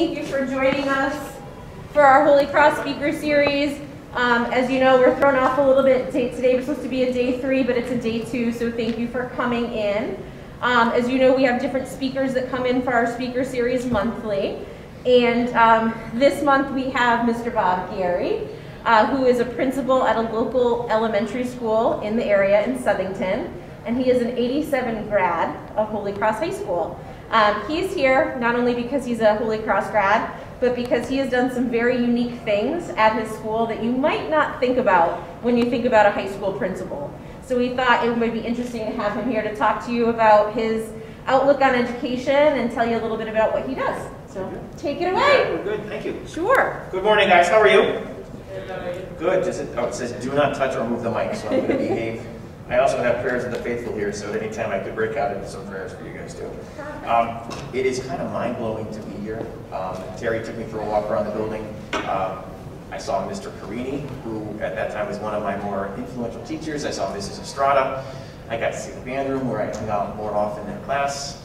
thank you for joining us for our Holy Cross Speaker Series. As you know, we're thrown off a little bit. Today was supposed to be a day 3, but it's a day 2, so thank you for coming in. As you know, we have different speakers that come in for our speaker series monthly. And this month we have Mr. Bob Garry, who is a principal at a local elementary school in the area in Southington. And he is an 87 grad of Holy Cross High School. He's here not only because he's a Holy Cross grad, but because he has done some very unique things at his school that you might not think about when you think about a high school principal. So we thought it might be interesting to have him here to talk to you about his outlook on education and tell you a little bit about what he does. So take it away. Yeah, we're good, thank you. Sure. Good morning, guys. How are you? Good. It says do not touch or move the mic, so I'm going to behave. I also have prayers of the faithful here, so at any time I could break out into some prayers for you guys too. It is kind of mind-blowing to be here. Terry took me for a walk around the building. I saw Mr. Carini, who at that time was one of my more influential teachers. I saw Mrs. Estrada. I got to see the band room where I hung out more often in class.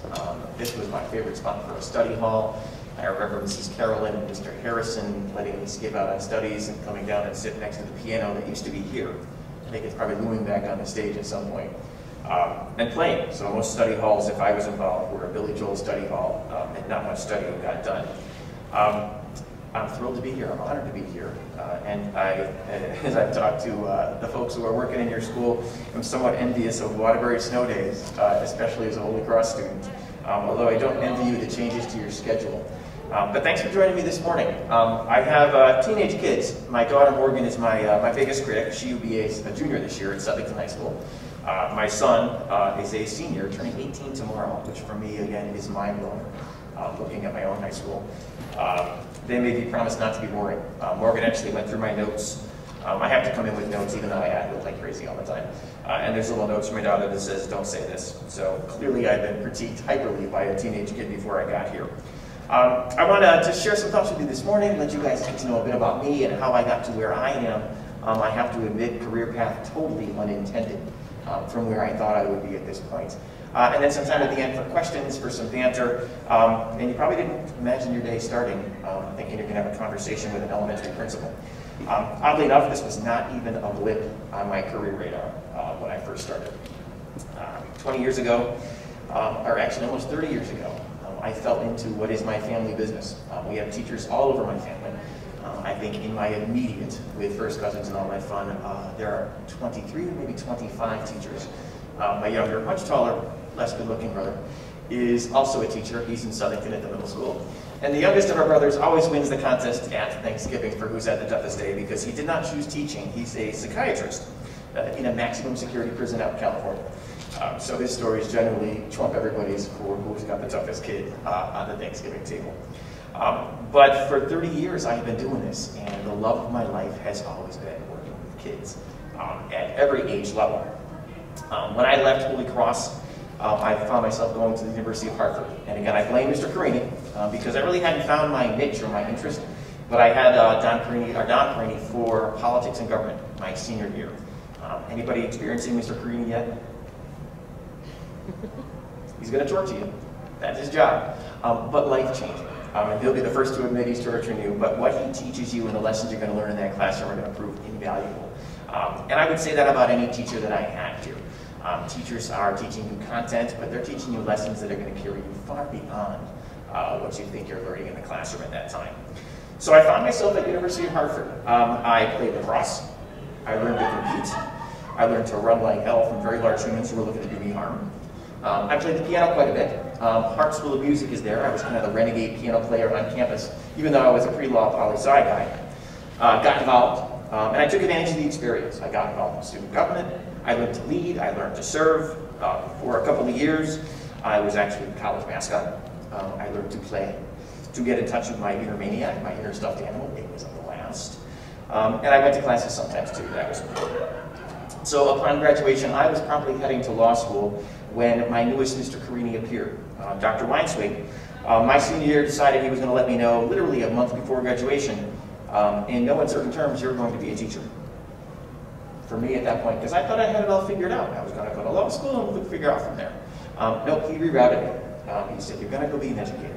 This was my favorite spot for a study hall. I remember Mrs. Carolyn and Mr. Harrison letting me skip out on studies and coming down and sit next to the piano that used to be here. I think it's probably looming back on the stage at some point. And playing. So most study halls, if I was involved, were a Billy Joel study hall, and not much studying got done. I'm thrilled to be here. I'm honored to be here. And as I've talked to the folks who are working in your school, I'm somewhat envious of Waterbury snow days, especially as a Holy Cross student. Although I don't envy you the changes to your schedule. But thanks for joining me this morning. I have teenage kids. My daughter Morgan is my biggest critic. She will be a junior this year at Southington High School. My son is a senior, turning 18 tomorrow, which for me, again, is mind-blowing, looking at my own high school. They made me promise not to be boring. Morgan actually went through my notes. I have to come in with notes, even though I act like crazy all the time. And there's little notes from my daughter that says, don't say this. So clearly I've been critiqued hyperly by a teenage kid before I got here. I want to share some thoughts with you this morning, let you guys get to know a bit about me and how I got to where I am. I have to admit, career path totally unintended from where I thought I would be at this point. And then some time at the end for questions, for some banter. And you probably didn't imagine your day starting thinking you're going to have a conversation with an elementary principal. Oddly enough, this was not even a blip on my career radar when I first started. 20 years ago, or actually almost 30 years ago, I fell into what is my family business. We have teachers all over my family. I think in my immediate, with first cousins and all my fun, there are 23 or maybe 25 teachers. My younger, much taller, less good-looking brother is also a teacher. He's in Southington at the middle school. And the youngest of our brothers always wins the contest at Thanksgiving for who's had the toughest day because he did not choose teaching. He's a psychiatrist in a maximum security prison out in California. So his stories generally trump everybody's for who's got the toughest kid on the Thanksgiving table. But for 30 years I've been doing this, and the love of my life has always been working with kids at every age level. When I left Holy Cross, I found myself going to the University of Hartford. And again, I blame Mr. Carini because I really hadn't found my niche or my interest, but I had Don Carini for politics and government my senior year. Anybody experiencing Mr. Carini yet? He's going to torture you. That's his job. But life-changing. And he'll be the first to admit he's torturing you, but what he teaches you and the lessons you're going to learn in that classroom are going to prove invaluable. And I would say that about any teacher that I have here. Teachers are teaching you content, but they're teaching you lessons that are going to carry you far beyond what you think you're learning in the classroom at that time. So I found myself at University of Hartford. I played lacrosse. I learned to compete. I learned to run like hell from very large humans who were looking to do me harm. I played the piano quite a bit. Hart School of Music is there. I was kind of the renegade piano player on campus, even though I was a pre-law poli-sci guy. Got involved, and I took advantage of the experience. I got involved in student government. I learned to lead. I learned to serve. For a couple of years, I was actually the college mascot. I learned to play, to get in touch with my inner maniac, my inner stuffed animal. It was a blast. And I went to classes sometimes too. That was important. So upon graduation, I was promptly heading to law school when my newest Mr. Carini appeared. Dr. Weinswig, my senior year, decided he was going to let me know literally a month before graduation, in no uncertain terms, you're going to be a teacher. For me at that point, because I thought I had it all figured out. I was going to go to law school and figure out from there. Nope, he rerouted me. He said, you're going to go be an educator.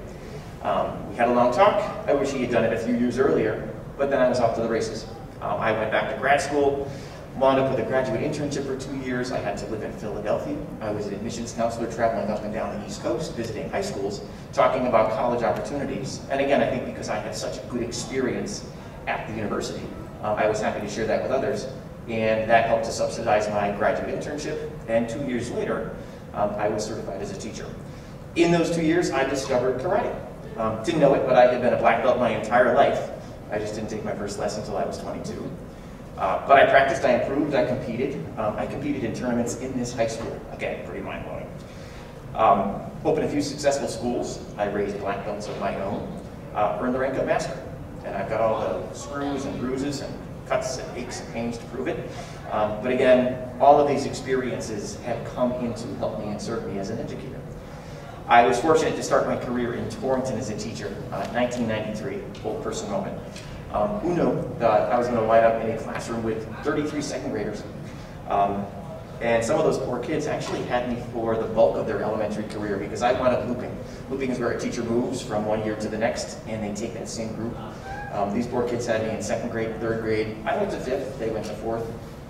We had a long talk. I wish he had done it a few years earlier, but then I was off to the races. I went back to grad school, wound up with a graduate internship for 2 years. I had to live in Philadelphia. I was an admissions counselor traveling up and down the East Coast, visiting high schools, talking about college opportunities. And again, I think because I had such a good experience at the university, I was happy to share that with others. And that helped to subsidize my graduate internship. And 2 years later, I was certified as a teacher. In those 2 years, I discovered karate. Didn't know it, but I had been a black belt my entire life. I just didn't take my first lesson until I was 22. But I practiced, I improved, I competed. I competed in tournaments in this high school. Again, pretty mind-blowing. Opened a few successful schools. I raised black belts of my own. Earned the rank of master. And I've got all the screws and bruises and cuts and aches and pains to prove it. But again, all of these experiences have come in to help me and serve me as an educator. I was fortunate to start my career in Torrington as a teacher, 1993, old person moment. Who knew that I was going to wind up in a classroom with 33 second graders? And some of those poor kids actually had me for the bulk of their elementary career because I wound up looping. Looping is where a teacher moves from one year to the next and they take that same group. These poor kids had me in second grade, third grade. I went to fifth, they went to fourth.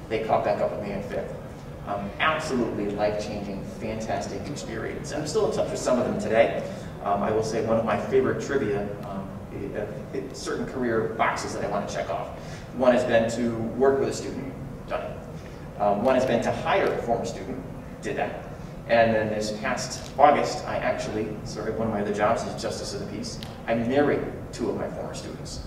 They caught back up with me in fifth. Absolutely life-changing, fantastic experience. And I'm still in touch with some of them today. I will say one of my favorite trivia, certain career boxes that I want to check off. One has been to work with a student, done it. One has been to hire a former student, did that. And then this past August, I actually started one of my other jobs as Justice of the Peace. I married 2 of my former students.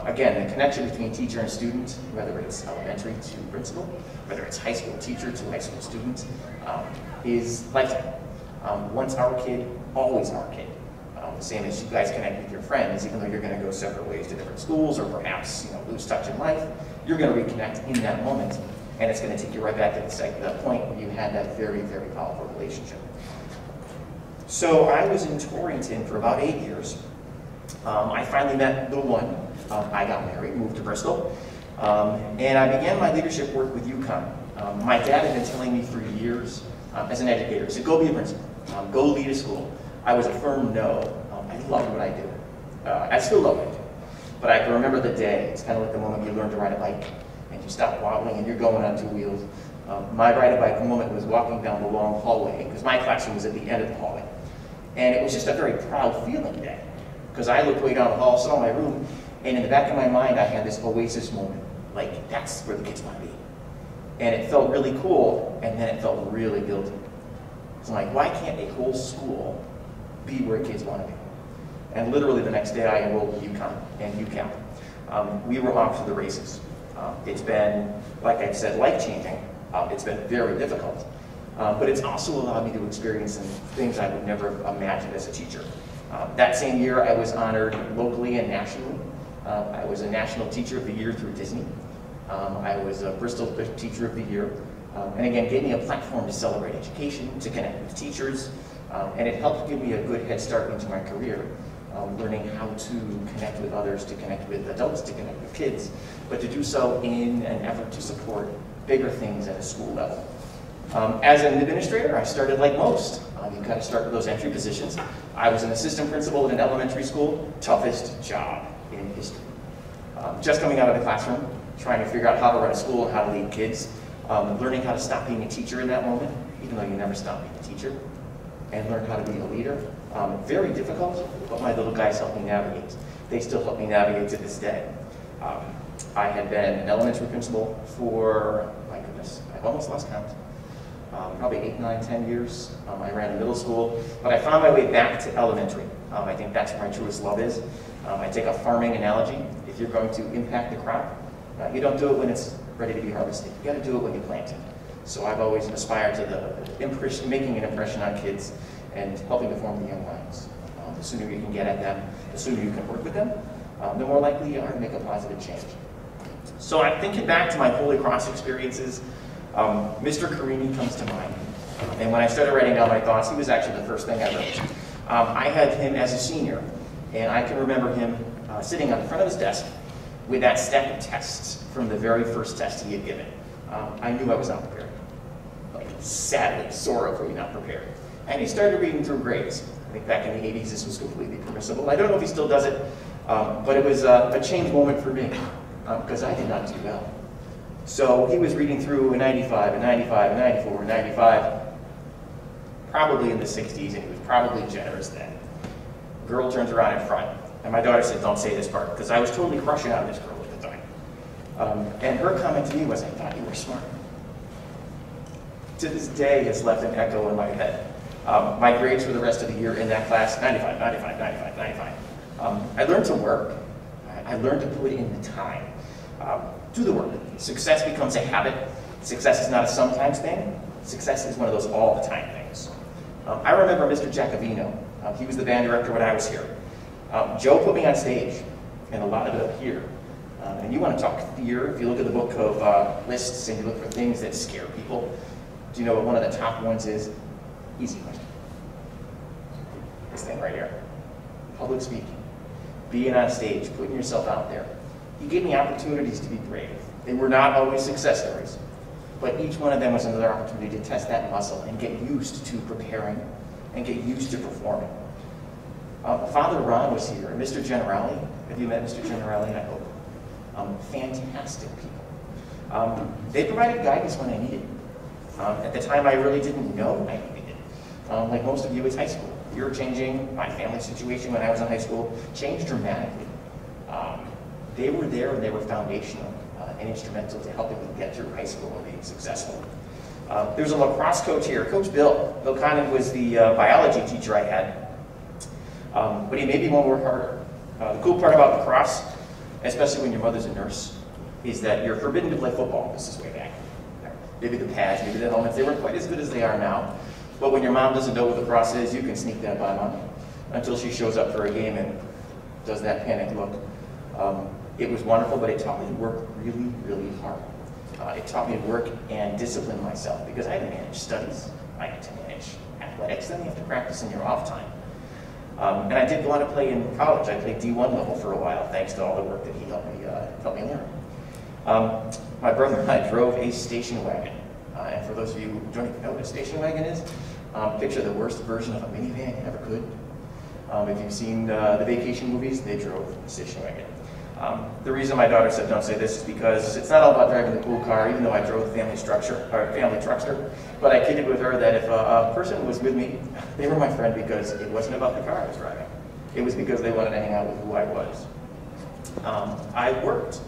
Again, the connection between teacher and student, whether it's elementary to principal, whether it's high school teacher to high school student, is lifetime. Once our kid, always our kid. The same as you guys connect with your friends, even though you're going to go separate ways to different schools or perhaps lose touch in life, you're going to reconnect in that moment. And it's going to take you right back to the point where you had that very, very powerful relationship. So I was in Torrington for about 8 years. I finally met the one. I got married, moved to Bristol, and I began my leadership work with UConn. My dad had been telling me for years, as an educator, he said, go be a principal, go lead a school. I was a firm no. I loved what I did. I still love what I do. But I can remember the day. It's kind of like the moment you learn to ride a bike, and you stop wobbling and you're going on 2 wheels. My ride a bike moment was walking down the long hallway, because my classroom was at the end of the hallway. And it was just a very proud feeling day, because I looked way down the hall, saw my room, and in the back of my mind, I had this oasis moment, like that's where the kids want to be. And it felt really cool, and then it felt really guilty. It's like, why can't a whole school be where kids want to be? And literally the next day, I enrolled with UConn and UCamp. We were off to the races. It's been, like I said, life-changing. It's been very difficult, but it's also allowed me to experience some things I would never have imagined as a teacher. That same year, I was honored locally and nationally. I was a National Teacher of the Year through Disney. I was a Bristol Teacher of the Year. And again, gave me a platform to celebrate education, to connect with teachers, and it helped give me a good head start into my career, learning how to connect with others, to connect with adults, to connect with kids, but to do so in an effort to support bigger things at a school level. As an administrator, I started like most. You've got to start with those entry positions. I was an assistant principal at an elementary school, toughest job in history. Just coming out of the classroom, trying to figure out how to run a school and how to lead kids, learning how to stop being a teacher in that moment, even though you never stop being a teacher, and learn how to be a leader. Very difficult, but my little guys helped me navigate. They still help me navigate to this day. I had been an elementary principal for, my goodness, I've almost lost count. Probably 8, 9, 10 years. I ran a middle school, but I found my way back to elementary. I think that's where my truest love is. I take a farming analogy. If you're going to impact the crop, you don't do it when it's ready to be harvested. You got to do it when you plant it. So I've always aspired to making an impression on kids and helping to form the young minds. The sooner you can get at them, the sooner you can work with them, the more likely you are to make a positive change. So I'm thinking back to my Holy Cross experiences. Mr. Carini comes to mind. And when I started writing down my thoughts, he was actually the first thing I wrote. I had him as a senior, and I can remember him sitting on the front of his desk with that stack of tests from the very first test he had given. I knew I was not prepared. Like, sadly, sorrowfully not prepared. And he started reading through grades. think back in the 80s, this was completely permissible. I don't know if he still does it, but it was a change moment for me, because I did not do well. So he was reading through a 95, a 95, a 94, a 95, probably in the 60s, and he was probably generous then. Girl turns around in front, and my daughter said, don't say this part, because I was totally crushing on this girl at the time. And her comment to me was, I thought you were smart. To this day, it's left an echo in my head. My grades for the rest of the year in that class, 95, 95, 95, 95. I learned to work. I learned to put in the time. Do the work. Success becomes a habit. Success is not a sometimes thing. Success is one of those all the time things. I remember Mr. Giacovino. He was the band director when I was here. Joe put me on stage, and a lot of it up here. And you want to talk fear, if you look at the book of lists and you look for things that scare people, do you know what one of the top ones is? Easy question. This thing right here. Public speaking. Being on stage, putting yourself out there. He gave me opportunities to be brave. They were not always success stories, but each one of them was another opportunity to test that muscle and get used to preparing and get used to performing. Father Ron was here, and Mr. Generali. Have you met Mr. Generali? I hope. Fantastic people. They provided guidance when I needed it. At the time, I really didn't know I needed it. Like most of you, it's high school. You're changing. My family situation when I was in high school changed dramatically. They were there and they were foundational and instrumental to helping me get through high school and being successful. There was a lacrosse coach here, Coach Bill. Bill Conning was the biology teacher I had. But he made me want to work harder. The cool part about lacrosse, especially when your mother's a nurse, is that you're forbidden to play football. This is way back. Maybe the pads, maybe the helmets, they weren't quite as good as they are now. But when your mom doesn't know what lacrosse is, you can sneak that by mom until she shows up for a game and does that panic look. It was wonderful, but it taught me to work really, really hard. It taught me to work and discipline myself because I had to manage studies, I had to manage athletics, then you have to practice in your off time. And I did go on to play in college. I played D1 level for a while, thanks to all the work that he helped me learn. My brother and I drove a station wagon. And for those of you who don't even know what a station wagon is, picture the worst version of a minivan you ever could. If you've seen the vacation movies, they drove a station wagon. The reason my daughter said don't say this is because it's not all about driving the cool car, even though I drove the family truckster. But I kidded with her that if a person was with me, they were my friend because it wasn't about the car I was driving. It was because they wanted to hang out with who I was. I worked.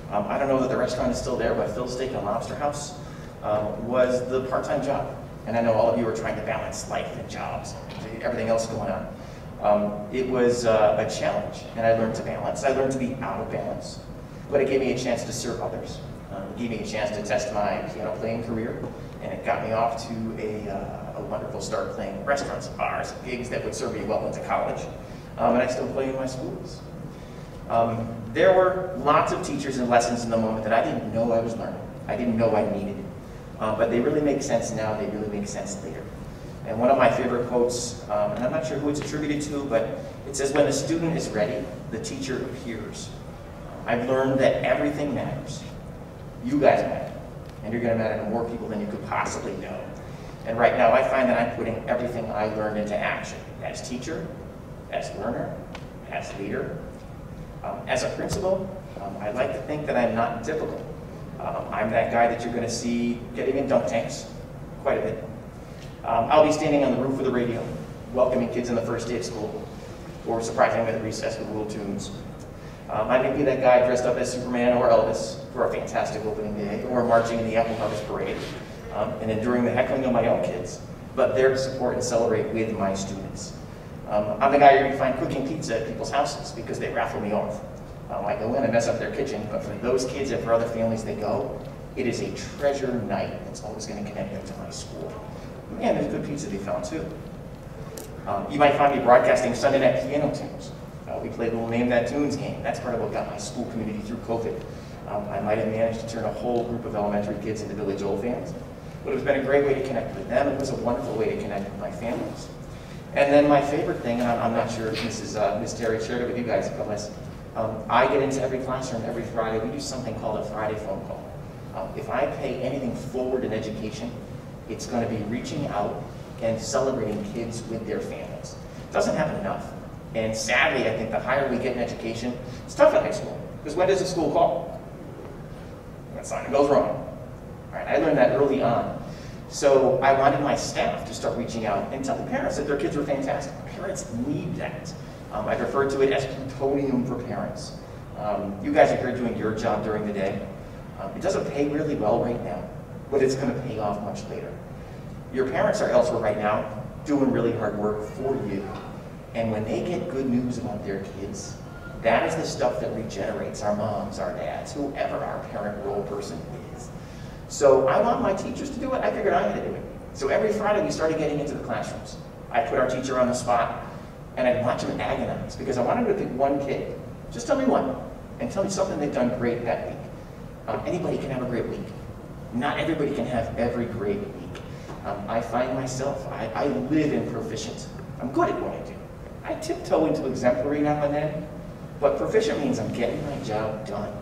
I don't know that the restaurant is still there, but Phil's Steak and Lobster House was the part-time job. And I know all of you are trying to balance life and jobs and everything else going on. It was a challenge, and I learned to balance. I learned to be out of balance, but it gave me a chance to serve others. It gave me a chance to test my piano playing career, and it got me off to a wonderful start playing restaurants, bars, gigs that would serve me well into college. And I still play in my schools. There were lots of teachers and lessons in the moment that I didn't know I was learning. I didn't know I needed it. But they really make sense now, they really make sense later. And one of my favorite quotes, and I'm not sure who it's attributed to, but it says, when the student is ready, the teacher appears. I've learned that everything matters. You guys matter. And you're going to matter to more people than you could possibly know. And right now I find that I'm putting everything I learned into action. As teacher, as learner, as leader. As a principal, I like to think that I'm not typical. I'm that guy that you're going to see getting in dunk tanks quite a bit. I'll be standing on the roof with a radio, welcoming kids on the first day of school, or surprising them at recess with little tunes. I may be that guy dressed up as Superman or Elvis for a fantastic opening day, or marching in the Apple Harvest Parade, and enduring the heckling of my own kids, but there to support and celebrate with my students. I'm the guy you're going to find cooking pizza at people's houses because they raffle me off. I go in and mess up their kitchen, but for those kids and for other families that go, it is a treasure night that's always going to connect them to my school. And there's good pizza to be found too. You might find me broadcasting Sunday night piano tunes. We played a little Name That Tunes game. That's part of what got my school community through COVID. I might have managed to turn a whole group of elementary kids into village old fans, but it's been a great way to connect with them. It was a wonderful way to connect with my families. And then my favorite thing, and I'm not sure if Miss Terry shared it with you guys, but I get into every classroom every Friday. We do something called a Friday phone call. If I pay anything forward in education, it's going to be reaching out and celebrating kids with their families. It doesn't happen enough. And sadly, I think the higher we get in education, it's tough at high school. Because when does a school call? When something goes wrong. All right, I learned that early on. So I wanted my staff to start reaching out and telling parents that their kids were fantastic. Parents need that. I refer to it as plutonium for parents. You guys are here doing your job during the day. It doesn't pay really well right now, but it's going to pay off much later. Your parents are elsewhere right now doing really hard work for you. And when they get good news about their kids, that is the stuff that regenerates our moms, our dads, whoever our parent role person is. So I want my teachers to do it. I figured I had to do it. So every Friday we started getting into the classrooms. I put our teacher on the spot, and I'd watch them agonize because I wanted to pick one kid. Just tell me one, and tell me something they've done great that week. Anybody can have a great week. Not everybody can have every great week. I find myself, I live in proficient. I'm good at what I do. I tiptoe into exemplary now and then, but proficient means I'm getting my job done.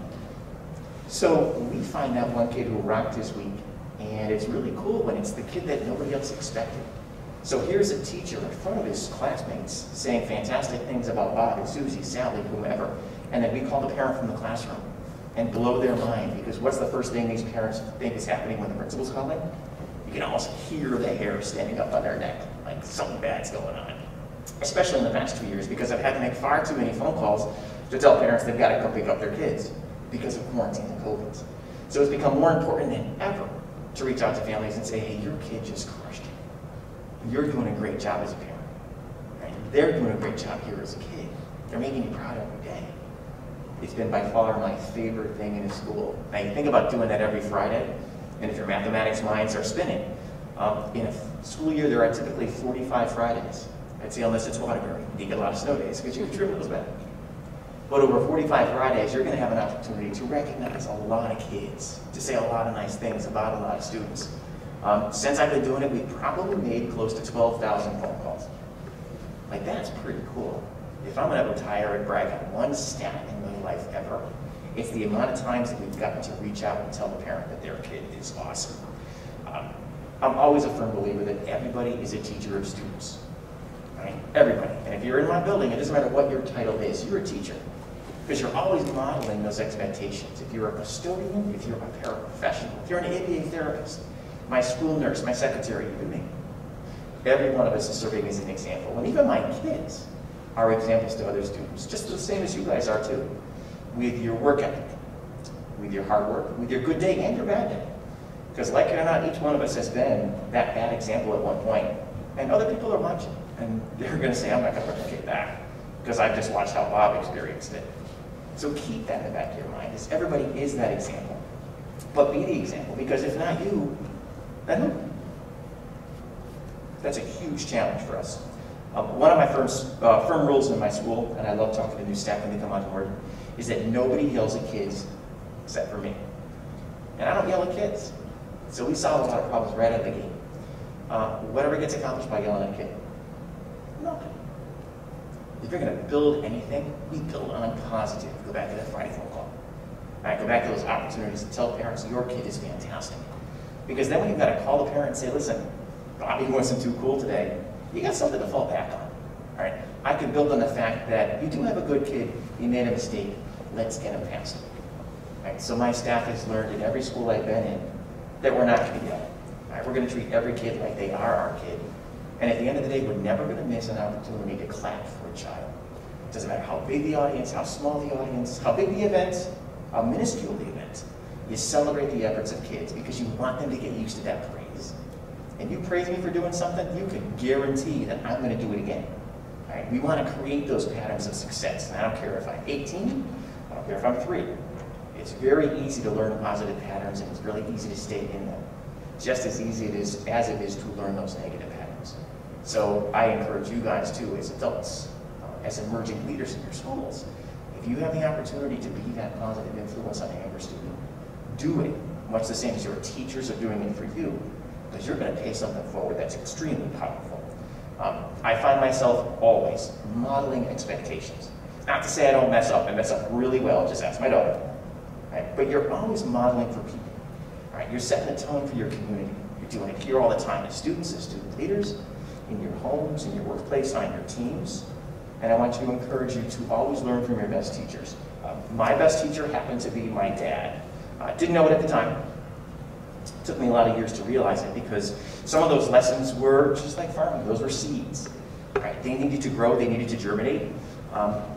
So we find that one kid who rocked his week, and it's really cool when it's the kid that nobody else expected. So here's a teacher in front of his classmates saying fantastic things about Bob and Susie, Sally, whomever, and then we call the parent from the classroom and blow their mind, because what's the first thing these parents think is happening when the principal's calling? You can almost hear the hair standing up on their neck, like something bad's going on. Especially in the past 2 years, because I've had to make far too many phone calls to tell parents they've got to come pick up their kids because of quarantine and COVID. So it's become more important than ever to reach out to families and say, hey, your kid just crushed it. You're doing a great job as a parent. Right? They're doing a great job here as a kid. They're making you proud every day. It's been by far my favorite thing in a school. Now you think about doing that every Friday, and if your mathematics minds are spinning, in a school year there are typically 45 Fridays. I'd say unless it's Waterbury, you get a lot of snow days because you can trim those back. But over 45 Fridays, you're going to have an opportunity to recognize a lot of kids, to say a lot of nice things about a lot of students. Since I've been doing it, we've probably made close to 12,000 phone calls. Like, that's pretty cool. If I'm going to retire and brag on one stat in my life ever, it's the amount of times that we've gotten to reach out and tell the parent that their kid is awesome. I'm always a firm believer that everybody is a teacher of students. Right? Everybody. And if you're in my building, it doesn't matter what your title is, you're a teacher. Because you're always modeling those expectations. If you're a custodian, if you're a paraprofessional, if you're an ABA therapist, my school nurse, my secretary, even me. Every one of us is serving as an example. And even my kids are examples to other students, just the same as you guys are too. With your work ethic, with your hard work, with your good day and your bad day. Because like it or not, each one of us has been that bad example at one point. And other people are watching. And they're going to say, I'm not going to replicate that, because I've just watched how Bob experienced it. So keep that in the back of your mind, as everybody is that example. But be the example, because if not you, then who? That's a huge challenge for us. One of my firm rules in my school, and I love talking to new staff when they come on board, is that nobody yells at kids except for me. And I don't yell at kids. So we solve a lot of problems right out of the gate. Whatever gets accomplished by yelling at a kid? Nothing. If you're going to build anything, we build on positive. Go back to that Friday phone call. All right, go back to those opportunities to tell parents your kid is fantastic. Because then when you've got to call the parent and say, listen, Bobby wasn't too cool today, you got something to fall back on. All right, I can build on the fact that you do have a good kid, he made a mistake, let's get him past it. All right, so my staff has learned in every school I've been in that we're not going to yell. All right, we're going to treat every kid like they are our kid. And at the end of the day, we're never going to miss an opportunity to clap for a child. It doesn't matter how big the audience, how small the audience, how big the event, how minuscule the event. You celebrate the efforts of kids because you want them to get used to that praise. And you praise me for doing something, you can guarantee that I'm going to do it again. All right? We want to create those patterns of success. And I don't care if I'm 18, I don't care if I'm 3. It's very easy to learn positive patterns, and it's really easy to stay in them. Just as easy as it is to learn those negative patterns. So I encourage you guys too, as adults, as emerging leaders in your schools, if you have the opportunity to be that positive influence on a younger student, do it, much the same as your teachers are doing it for you, because you're going to pay something forward that's extremely powerful. I find myself always modeling expectations. Not to say I don't mess up, I mess up really well, just ask my daughter. Right? But you're always modeling for people. Right? You're setting the tone for your community. You're doing it here all the time as students, as student leaders, in your homes, in your workplace, on your teams. And I want to encourage you to always learn from your best teachers. My best teacher happened to be my dad. Didn't know it at the time. It took me a lot of years to realize it because some of those lessons were just like farming. Those were seeds. Right? They needed to grow, they needed to germinate.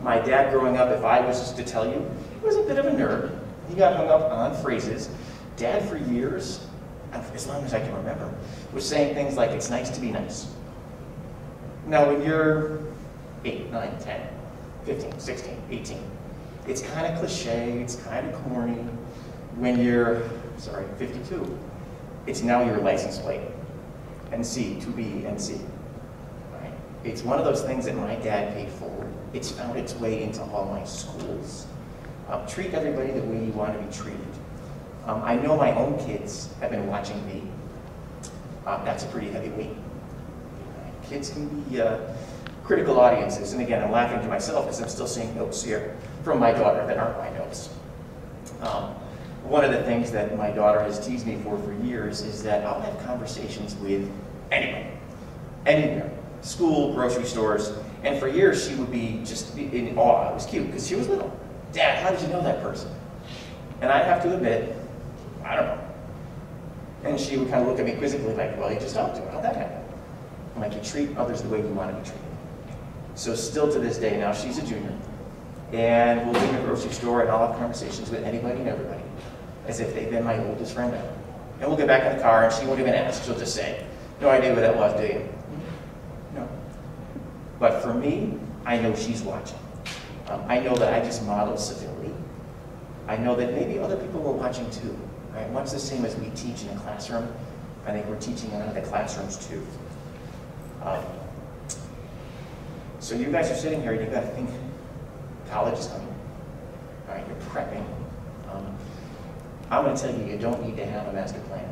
My dad growing up, if I was just to tell you, he was a bit of a nerd. He got hung up on phrases. Dad, for years, as long as I can remember, was saying things like, it's nice to be nice. Now, when you're 8, 9, 10, 15, 16, 18, it's kind of cliche, it's kind of corny. When you're, 52, it's now your license plate. NC, 2B, NC. Right? It's one of those things that my dad paid forward. It's found its way into all my schools. Treat everybody the way you want to be treated. I know my own kids have been watching me. That's a pretty heavy weight. Kids can be critical audiences, and again, I'm laughing to myself because I'm still seeing notes here from my daughter that aren't my notes. One of the things that my daughter has teased me for years is that I'll have conversations with anyone, anywhere, school, grocery stores, and for years she would be just in awe. It was cute because she was little. Dad, how did you know that person? And I have to admit, I don't know. And she would kind of look at me quizzically like, well, you just talked to her. How'd that happen? I'm like, you treat others the way you want to be treated. So still to this day, now she's a junior. And we'll be in a grocery store and I'll have conversations with anybody and everybody as if they've been my oldest friend ever. And we'll get back in the car and she won't even ask. She'll just say, no idea what that was, do you? No. But for me, I know she's watching. I know that I just modeled civility. I know that maybe other people were watching too. Right? Much the same as we teach in a classroom, I think we're teaching in other classrooms too. So you guys are sitting here, you got to think college is coming. All right, you're prepping. I'm going to tell you, you don't need to have a master plan.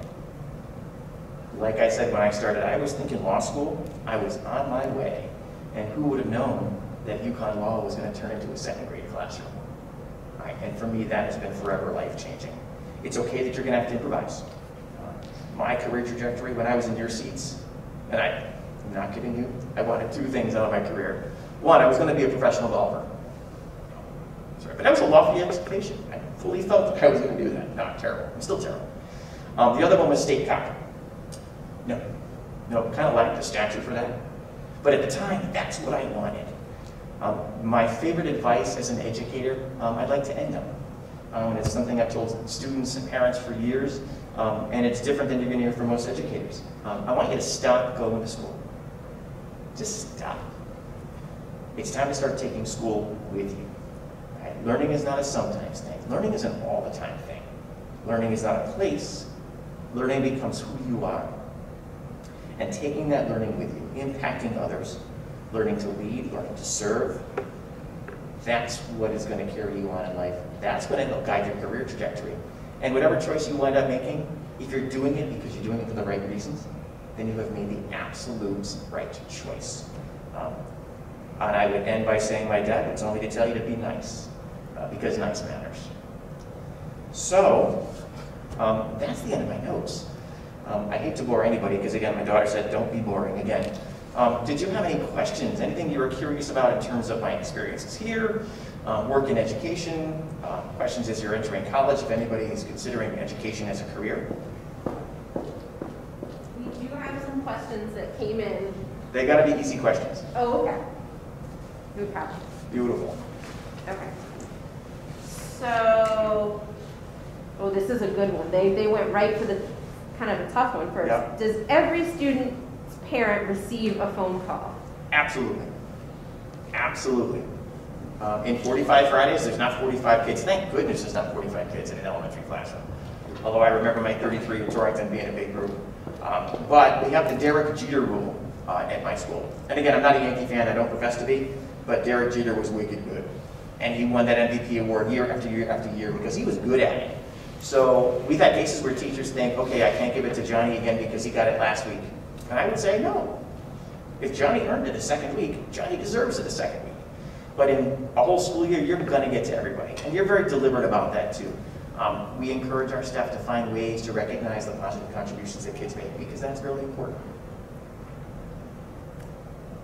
Like I said when I started, I was thinking law school. I was on my way, and who would have known that UConn Law was going to turn into a second grade classroom? All right, and for me, that has been forever life-changing. It's okay that you're going to have to improvise. My career trajectory when I was in your seats, and I'm not kidding you, I wanted 2 things out of my career. One, I was going to be a professional golfer. Sorry, but that was a lofty expectation. I fully felt that I was going to do that. No, I'm terrible. I'm still terrible. The other one was state cop. No, kind of lacked the stature for that. But at the time, that's what I wanted. My favorite advice as an educator, I'd like to end on. It's something I've told students and parents for years, and it's different than you're going to hear from most educators. I want you to stop going to school. Just stop. It's time to start taking school with you. Right? Learning is not a sometimes thing. Learning is an all the time thing. Learning is not a place. Learning becomes who you are. And taking that learning with you, impacting others, learning to lead, learning to serve, that's what is going to carry you on in life. That's going to guide your career trajectory. And whatever choice you wind up making, if you're doing it because you're doing it for the right reasons, then you have made the absolute right choice. And I would end by saying my dad would tell me to tell you to be nice, because nice matters. So, that's the end of my notes. I hate to bore anybody, because again, my daughter said, don't be boring again. Did you have any questions? Anything you were curious about in terms of my experiences here, work in education, questions as you're entering college, if anybody is considering education as a career? We do have some questions that came in. They got to be easy questions. Oh, okay. No problem. Beautiful. Okay. So, oh, this is a good one. They went right for the kind of a tough one first. Yep. Does every student's parent receive a phone call? Absolutely. Absolutely. In 45 Fridays, there's not 45 kids. Thank goodness there's not 45 kids in an elementary classroom. Although I remember my 33 in Torrington being a big group. But we have the Derek Jeter rule at my school. And again, I'm not a Yankee fan, I don't profess to be, but Derek Jeter was wicked good. And he won that MVP award year after year after year because he was good at it. So we've had cases where teachers think, okay, I can't give it to Johnny again because he got it last week. And I would say no. If Johnny earned it the second week, Johnny deserves it the second week. But in a whole school year, you're going to get to everybody. And you're very deliberate about that too. We encourage our staff to find ways to recognize the positive contributions that kids make because that's really important.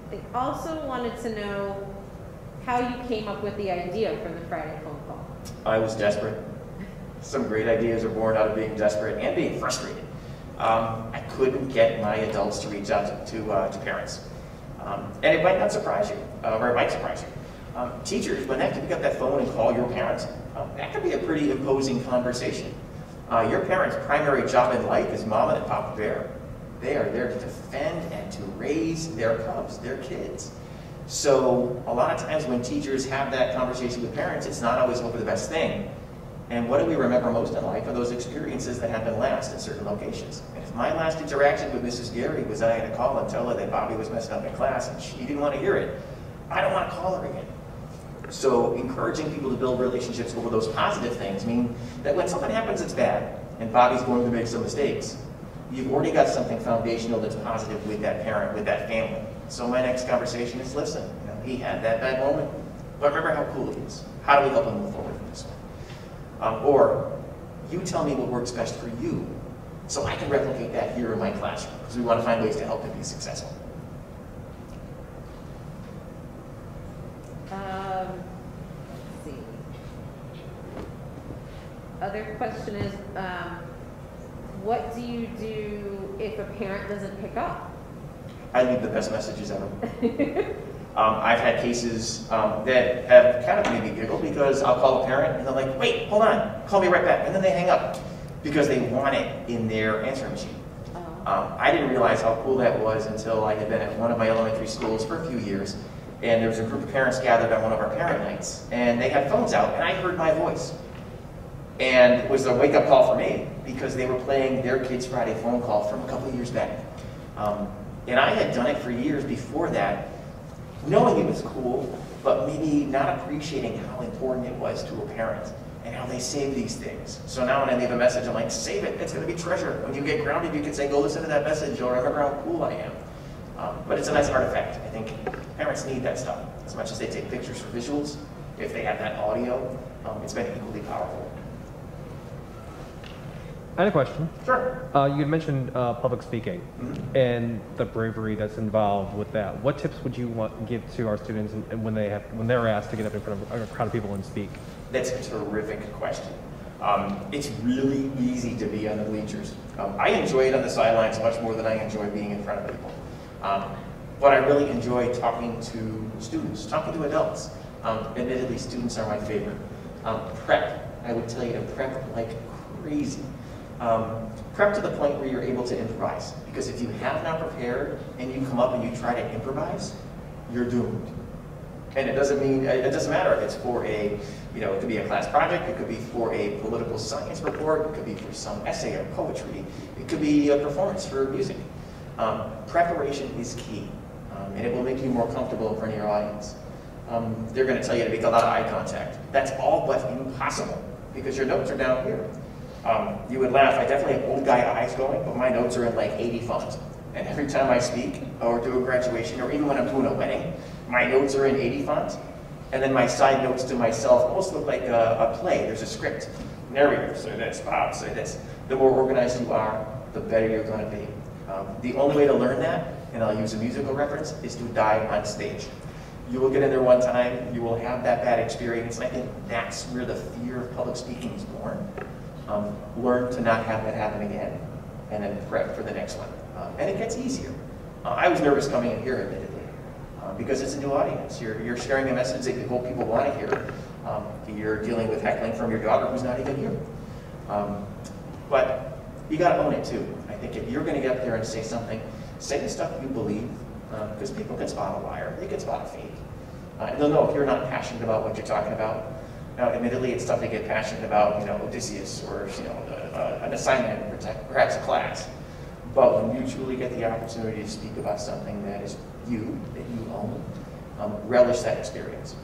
They also wanted to know how you came up with the idea for the Friday phone call. I was desperate. Some great ideas are born out of being desperate and being frustrated. I couldn't get my adults to reach out to parents. And it might not surprise you, or it might surprise you. Teachers, when they have to pick up that phone and call your parents, that could be a pretty imposing conversation. Your parents' primary job in life is Mama and Papa Bear. They are there to defend and to raise their cubs, their kids. So a lot of times when teachers have that conversation with parents, it's not always for the best thing. And what do we remember most in life are those experiences that happen last in certain locations. And if my last interaction with Mrs. Garry was that I had to call and tell her that Bobby was messing up in class and she didn't want to hear it, I don't want to call her again. So encouraging people to build relationships over those positive things mean that when something happens that's bad and Bobby's going to make some mistakes, you've already got something foundational that's positive with that parent, with that family. So my next conversation is, listen, he had that bad moment, but remember how cool he is. How do we help him move forward from this one? Or you tell me what works best for you so I can replicate that here in my classroom, because we want to find ways to help him be successful. Let's see. Other question is, what do you do if a parent doesn't pick up? I leave the best messages ever. I've had cases that have kind of made me giggle because I'll call a parent and they're like, wait, hold on, call me right back. And then they hang up because they want it in their answering machine. I didn't realize how cool that was until I had been at one of my elementary schools for a few years. And there was a group of parents gathered on one of our parent nights. And they had phones out and I heard my voice. And it was a wake-up call for me because they were playing their Kids Friday phone call from a couple of years back. And I had done it for years before that, knowing it was cool, but maybe not appreciating how important it was to a parent and how they save these things. So now when I leave a message, I'm like, save it, it's going to be treasure. When you get grounded, you can say, go listen to that message, or remember how cool I am. But it's a nice artifact. I think parents need that stuff. As much as they take pictures for visuals, if they have that audio, it's been equally powerful. I had a question. Sure. You had mentioned public speaking and the bravery that's involved with that. What tips would you give to our students when they're asked to get up in front of a crowd of people and speak? That's a terrific question. It's really easy to be on the bleachers. I enjoy it on the sidelines much more than I enjoy being in front of people. But I really enjoy talking to students, talking to adults. Admittedly, students are my favorite. Prep, I would tell you to prep like crazy. Prep to the point where you're able to improvise. Because if you have not prepared and you come up and you try to improvise, you're doomed. And it doesn't matter if it's for it could be a class project, it could be for a political science report, it could be for some essay or poetry, it could be a performance for music. Preparation is key, and it will make you more comfortable in front of your audience. They're going to tell you to make a lot of eye contact. That's all but impossible, because your notes are down here. You would laugh, I definitely have old guy eyes going, but my notes are in like 80 font. And every time I speak, or do a graduation, or even when I'm doing a wedding, my notes are in 80 font. And then my side notes to myself almost look like a play. There's a script. Narrator, say this, Bob, say this. The more organized you are, the better you're going to be. The only way to learn that, and I'll use a musical reference, is to die on stage. You will get in there one time, you will have that bad experience, and I think that's where the fear of public speaking is born. Learn to not have that happen again, and then prep for the next one. And it gets easier. I was nervous coming in here, admittedly, because it's a new audience. You're sharing a message that you hope people want to hear. You're dealing with heckling from your daughter who's not even here. But you got to own it too. I think if you're going to get up there and say something, say the stuff you believe, because people can spot a liar, they can spot a fake. And they'll know if you're not passionate about what you're talking about. Now, admittedly, it's tough to get passionate about, Odysseus or, an assignment, or perhaps a class. But when you truly get the opportunity to speak about something that is you, that you own, relish that experience.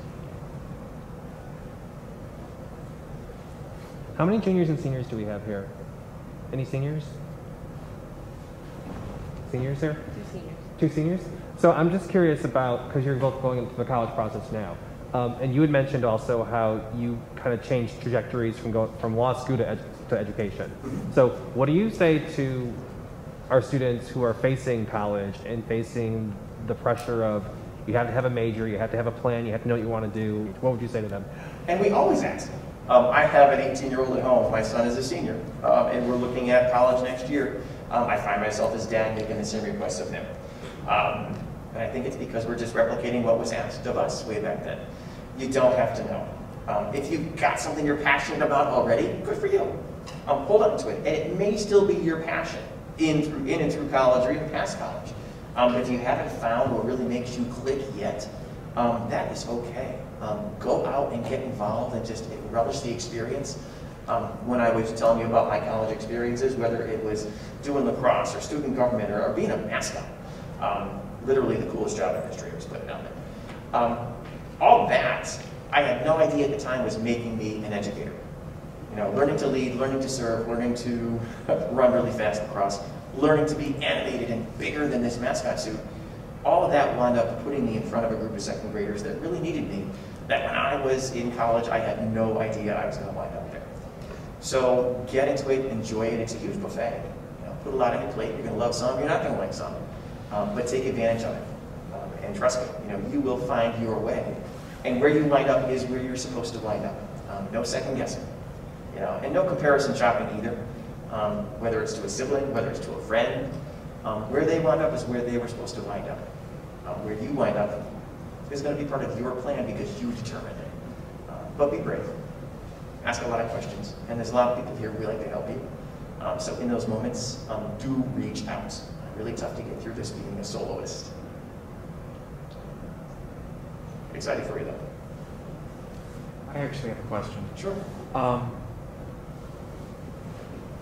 How many juniors and seniors do we have here? Any seniors? Seniors here? 2 seniors. 2 seniors? So I'm just curious about, because you're both going into the college process now, and you had mentioned also how you kind of changed trajectories from law school to education. So what do you say to our students who are facing college and facing the pressure of you have to have a major, you have to have a plan, you have to know what you want to do? What would you say to them? And we always ask. I have an 18-year-old at home. My son is a senior, and we're looking at college next year. I find myself as dad making the same requests of him. And I think it's because we're just replicating what was asked of us way back then. You don't have to know. If you've got something you're passionate about already, good for you. Hold on to it. And it may still be your passion in and through college or even past college. But if you haven't found what really makes you click yet, that is okay. Go out and get involved and just relish the experience. When I was telling you about my college experiences, whether it was doing lacrosse or student government or being a mascot, literally the coolest job in history was put down there. All that, I had no idea at the time was making me an educator. You know, learning to lead, learning to serve, learning to run really fast lacrosse, learning to be animated and bigger than this mascot suit. All of that wound up putting me in front of a group of second graders that really needed me. That when I was in college, I had no idea I was going to wind up there. So get into it, enjoy it. It's a huge buffet. You know, put a lot on your plate. You're going to love some, you're not going to like some. But take advantage of it. And trust me, you know, you will find your way. And where you wind up is where you're supposed to wind up. No second guessing. You know, and no comparison shopping either. Whether it's to a sibling, whether it's to a friend, where they wind up is where they were supposed to wind up. Where you wind up is going to be part of your plan because you determined it. But be brave. Ask a lot of questions. And there's a lot of people here willing to help you. So in those moments, do reach out. Really tough to get through this being a soloist. Excited for you though. I actually have a question. Sure.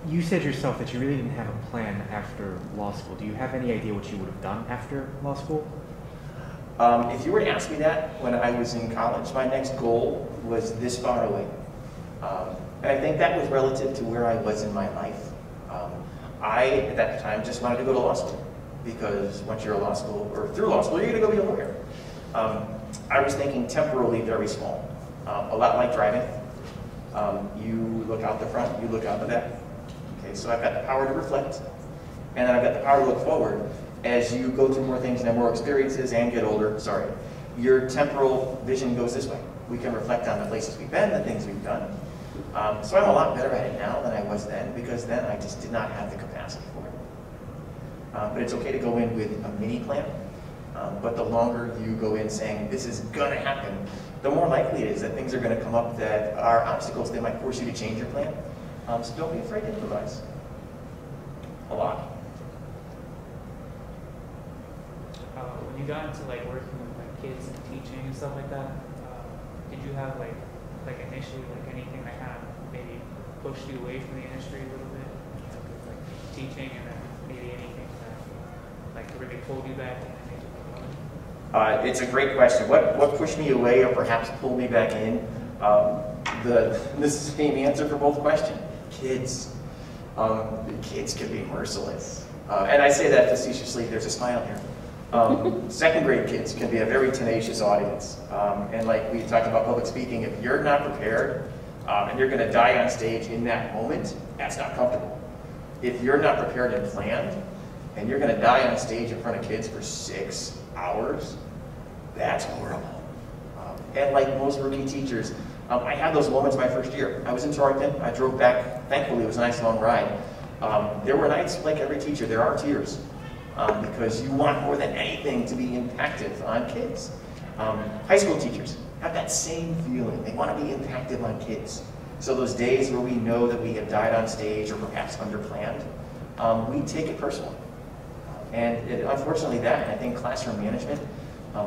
You said yourself that you really didn't have a plan after law school. Do you have any idea what you would have done after law school? If you were to ask me that when I was in college, my next goal was this far away. And I think that was relative to where I was in my life. I, at that time, just wanted to go to law school because once you're a law school, or through law school, you're going to go be a lawyer. I was thinking temporally very small, a lot like driving. You look out the front, you look out the back. Okay, so I've got the power to reflect, and then I've got the power to look forward. As you go through more things and have more experiences and get older, your temporal vision goes this way. We can reflect on the places we've been, the things we've done. So I'm a lot better at it now than I was then, because then I just did not have the capacity for it. But it's okay to go in with a mini plan. But the longer you go in saying, this is gonna happen, the more likely it is that things are gonna come up that are obstacles that might force you to change your plan. So don't be afraid to improvise. A lot. When you got into like working with like kids and teaching and stuff like that, did you have like an issue, like anything that kind of maybe pushed you away from the industry a little bit? You know, with, like teaching, and then maybe anything that like really pulled you back in and made you like, It's a great question. What pushed me away or perhaps pulled me back in? The same answer for both questions. Kids. Kids can be merciless. And I say that facetiously, there's a smile here. Second grade kids can be a very tenacious audience. And like we talked about public speaking, if you're not prepared and you're going to die on stage in that moment, that's not comfortable. If you're not prepared and planned and you're going to die on stage in front of kids for 6 hours, that's horrible. And like most rookie teachers, I had those moments my first year. I was in Southington. I drove back. Thankfully, it was a nice long ride. There were nights, like every teacher, there are tears. Because you want more than anything to be impactful on kids. High school teachers have that same feeling. They want to be impactful on kids. So those days where we know that we have died on stage or perhaps underplanned, we take it personally. Unfortunately that, and I think classroom management,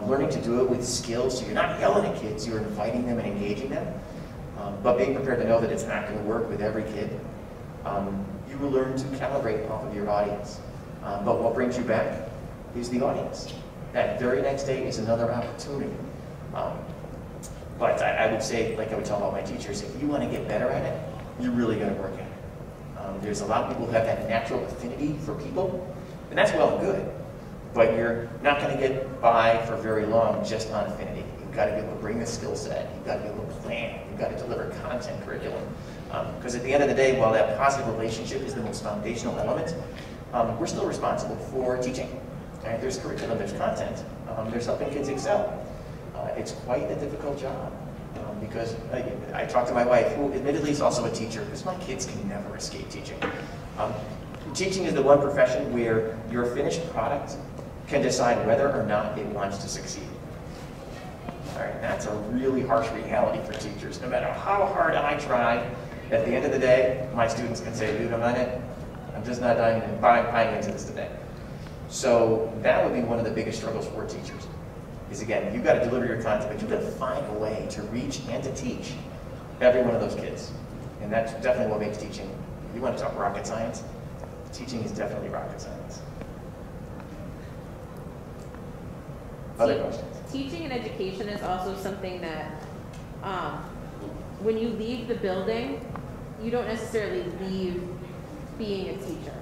learning to do it with skills, so you're not yelling at kids, you're inviting them and engaging them, but being prepared to know that it's not going to work with every kid. You will learn to calibrate off of your audience. But what brings you back is the audience. That very next day is another opportunity. But I would say, like I would tell all my teachers, if you want to get better at it, you're really going to work at it. There's a lot of people who have that natural affinity for people, and that's well and good. But you're not going to get by for very long just on affinity. You've got to be able to bring the skill set. You've got to be able to plan. You've got to deliver content curriculum. Because at the end of the day, while that positive relationship is the most foundational element, we're still responsible for teaching. Right? There's curriculum, there's content, there's helping kids excel. It's quite a difficult job because I talked to my wife, who admittedly is also a teacher, because my kids can never escape teaching. Teaching is the one profession where your finished product can decide whether or not it wants to succeed. All right, that's a really harsh reality for teachers. No matter how hard I try, at the end of the day, my students can say, dude, I'm just not buying into this today. So that would be one of the biggest struggles for teachers. Is again, you've got to deliver your content, but you've got to find a way to reach and to teach every one of those kids. And that's definitely what makes teaching. If you want to talk rocket science, teaching is definitely rocket science. Other questions? Teaching and education is also something that when you leave the building, you don't necessarily leave being a teacher.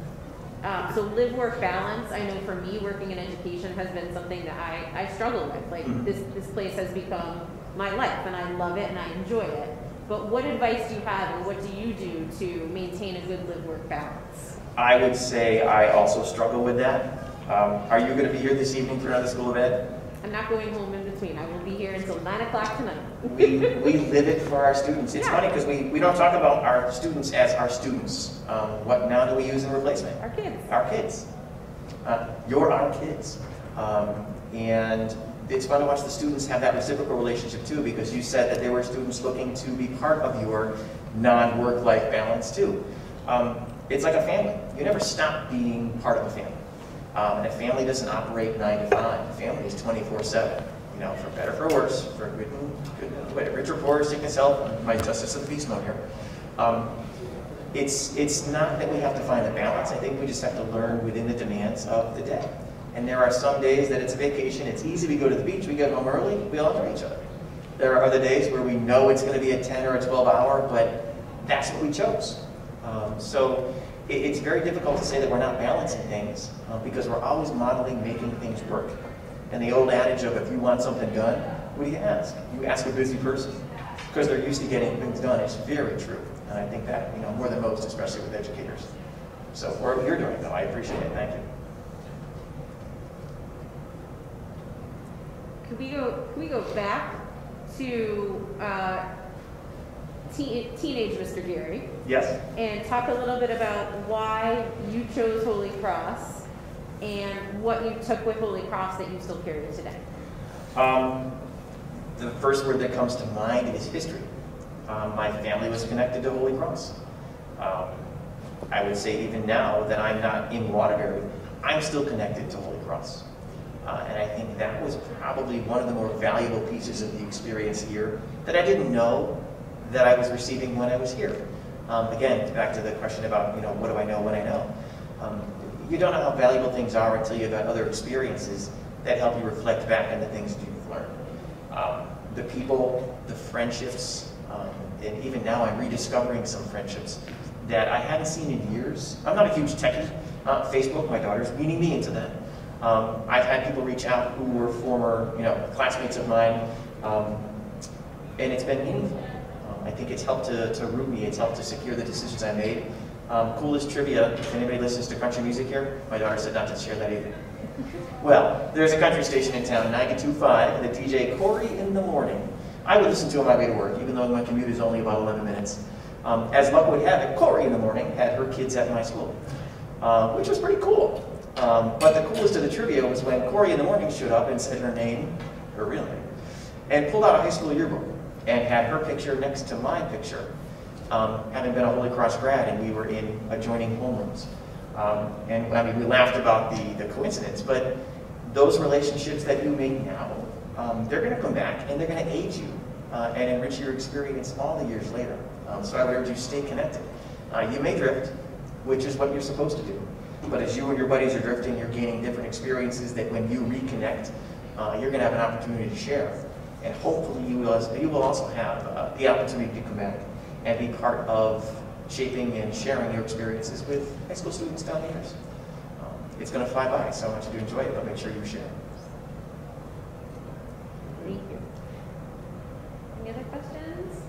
So live-work balance, I know for me, working in education has been something that I struggle with. Like this place has become my life, and I love it and I enjoy it. But what advice do you have, and what do you do to maintain a good live-work balance? I would say I also struggle with that. Are you going to be here this evening for another School of Ed? I'm not going home in between. I will be here until 9 o'clock tonight. we live it for our students. It's funny because we don't talk about our students as our students. What noun do we use in replacement? Our kids. Our kids. You're our kids. And it's fun to watch the students have that reciprocal relationship too, because you said that there were students looking to be part of your non-work-life balance too. It's like a family. You never stop being part of a family. And a family doesn't operate 9 to 5. A family is 24/7. You know, for better, for worse, for good, rich or poor, sickness, health. My justice of the peace mode here. It's not that we have to find a balance. I think we just have to learn within the demands of the day. And there are some days that it's a vacation. It's easy. We go to the beach. We get home early. We all enjoy each other. There are other days where we know it's going to be a 10 or a 12 hour, but that's what we chose. So it's very difficult to say that we're not balancing things because we're always modeling making things work. And the old adage of if you want something done, what do you ask? You ask a busy person because they're used to getting things done. It's very true. And I think that, more than most, especially with educators. So for what you're doing, though, I appreciate it. Thank you. Could we go back to teenage Mr. Garry? Yes. And talk a little bit about why you chose Holy Cross and what you took with Holy Cross that you still carry today. The first word that comes to mind is history. My family was connected to Holy Cross. I would say even now that I'm not in Waterbury, I'm still connected to Holy Cross. And I think that was probably one of the more valuable pieces of the experience here that I didn't know that I was receiving when I was here. Again, back to the question about, what do I know when I know? You don't know how valuable things are until you've had other experiences that help you reflect back on the things that you've learned. The people, the friendships, and even now I'm rediscovering some friendships that I hadn't seen in years. I'm not a huge techie. Facebook, my daughter's weaning me into that. I've had people reach out who were former, classmates of mine, and it's been meaningful. I think it's helped to root me. It's helped to secure the decisions I made. Coolest trivia, if anybody listens to country music here, my daughter said not to share that either. Well, there's a country station in town, 92.5, and the DJ Corey in the morning. I would listen to on my way to work, even though my commute is only about 11 minutes. As luck would have it, Corey in the morning had her kids at my school, which was pretty cool. But the coolest of the trivia was when Corey in the morning showed up and said her name, her real name, and pulled out a high school yearbook and had her picture next to my picture, having been a Holy Cross grad, and we were in adjoining homerooms. And I mean, we laughed about the coincidence, but those relationships that you make now, they're going to come back and they're going to aid you and enrich your experience all the years later. So I would urge you, stay connected. You may drift, which is what you're supposed to do. But as you and your buddies are drifting, you're gaining different experiences that when you reconnect, you're going to have an opportunity to share. And hopefully you will also have the opportunity to come back and be part of shaping and sharing your experiences with high school students down the years. It's going to fly by, so I want you to enjoy it, but make sure you share. Thank you. Any other questions?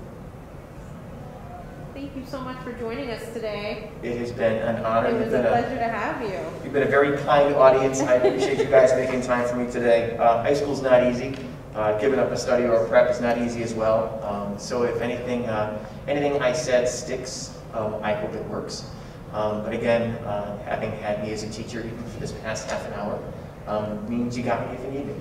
Thank thank you so much for joining us today. It has been an honor. It was a pleasure to have you. You've been a very kind audience. I appreciate you guys making time for me today. High school's not easy. Giving up a study or a prep is not easy as well. So if anything I said sticks, I hope it works. But again, having had me as a teacher even for this past half an hour means you got me if you need me.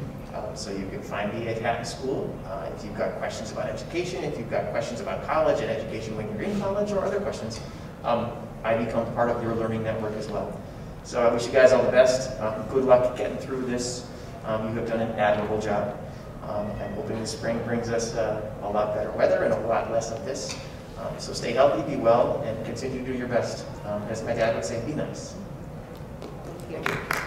So you can find me at Hatton School. If you've got questions about education, if you've got questions about college and education when you're in college or other questions, I become part of your learning network as well. So I wish you guys all the best. Good luck getting through this. You have done an admirable job. I'm hoping the spring brings us a lot better weather and a lot less of this. So stay healthy, be well, and continue to do your best. As my dad would say, be nice. Thank you.